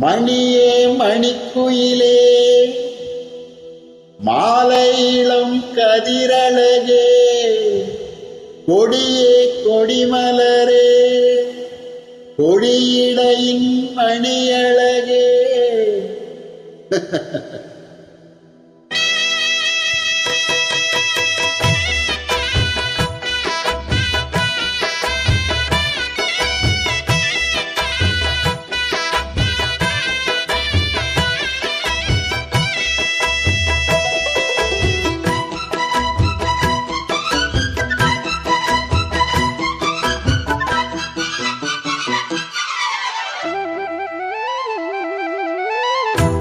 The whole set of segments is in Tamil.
மணியே மணிக்குயிலே மாலை இளம் கதிரழகே கொடியே கொடிமலரே கொடியிடையின் மணியழகே.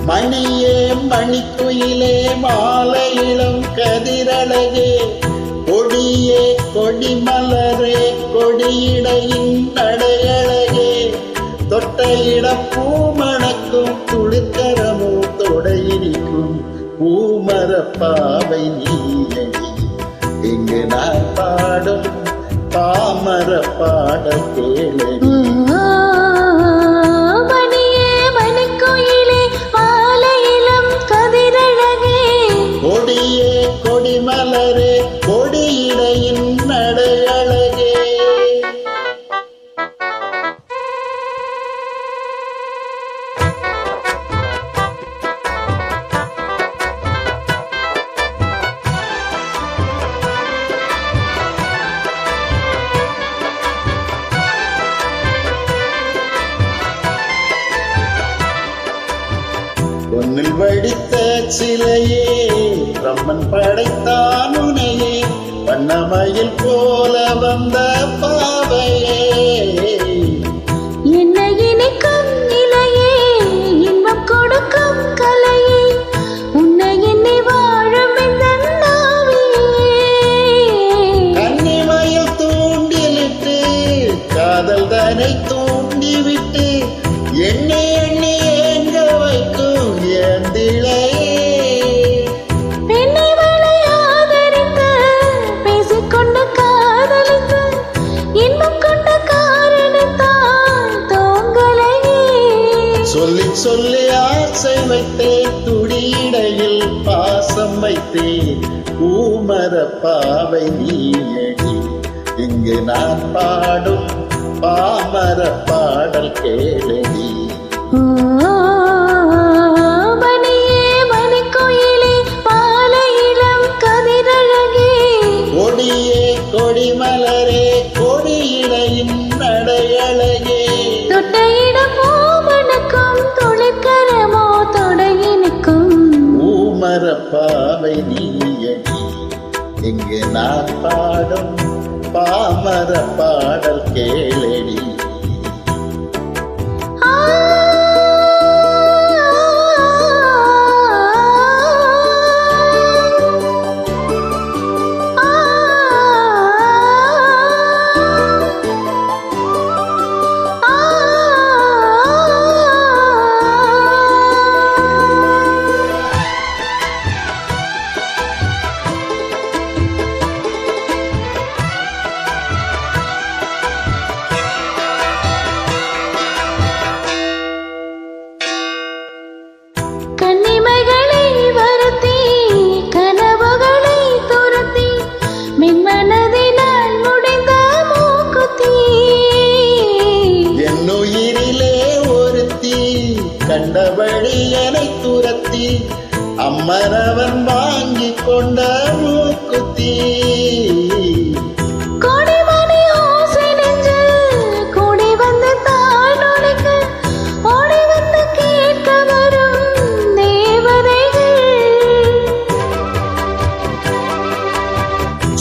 மணியே மணிக்குயிலே மாலை இளம் கதிரழகே கொடியே கொடிமலரே கொடியிடையின் நடையழகே தொட்ட இடம் பூமணக்கும் துளுக்கரமோ தொடையிரிக்கும் பூமரப்பாவை நீயடி இங்கு நான் பாடும் பாமர பாட கேளடி. கொடியே கொடிமலரே கொடியிடையின் நடையழகே. பொன்னில் வடித்த சிலையே பிரம்மன் படைத்தான் உனையே வண்ணமயில் போல வந்த பாவையே என்னை இணைக்கும் நிலையே இன்பம் கொடுக்கும் கலையே உன்னை எண்ணி வாழும் இந்த கன்னிமயில் தூண்டிலிட்டு காதல் தனை தூண்டிவிட்டு எண்ணி எண்ணி ஏங்க வைக்கும் சொல்லி சொல்லி ஆசை வைத்தேன் துடியிடையில் பாசம் வைத்தேன் பூமர பாவை நீயடி இங்கு நான் பாடும் பாமர பாடல் கேளடி. கொடியே கொடிமலரே கொடியிடையின் நடையழகே தொட்டையிடம் பூமணக்கும் துளிக்கரமோ தொடையினுக்கும் பூமரப்பாவை நீயடி இங்கு நான் பாடும் பாமர பாடல் கேளடி. கன்னிமைகளை வருத்தி கனவுகளை துரத்தி மின்மனதினால் முடிந்த மூக்குத்தி என்னுயிரிலே ஒருத்தி கண்டபடி என்னை துரத்தி அம்மரவன் வாங்கி கொண்ட மூக்குத்தி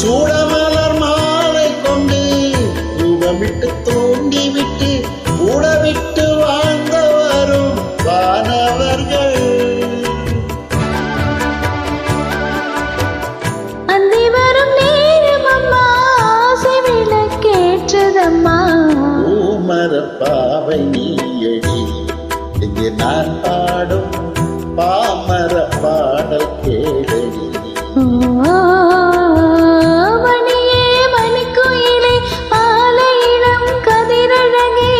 சூடமலர் மாலை கொண்டு ரூபமிட்டு தூண்டிவிட்டு கூடவிட்டு வாழ்ந்த வரும் வானவர்கள் அந்தி வரும் நேரம் அம்மா ஆசை விளக்கேற்றதம்மா பூமர பாவை நீயடி இங்கு நான் பாடும் பாமர பாடல் கேளடி. மணியே மணிக்குயிலே மாலை இளம் கதிரழகே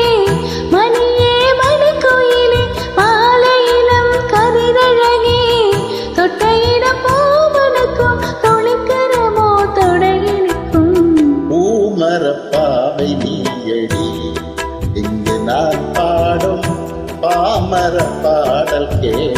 பாடல் கேளடி.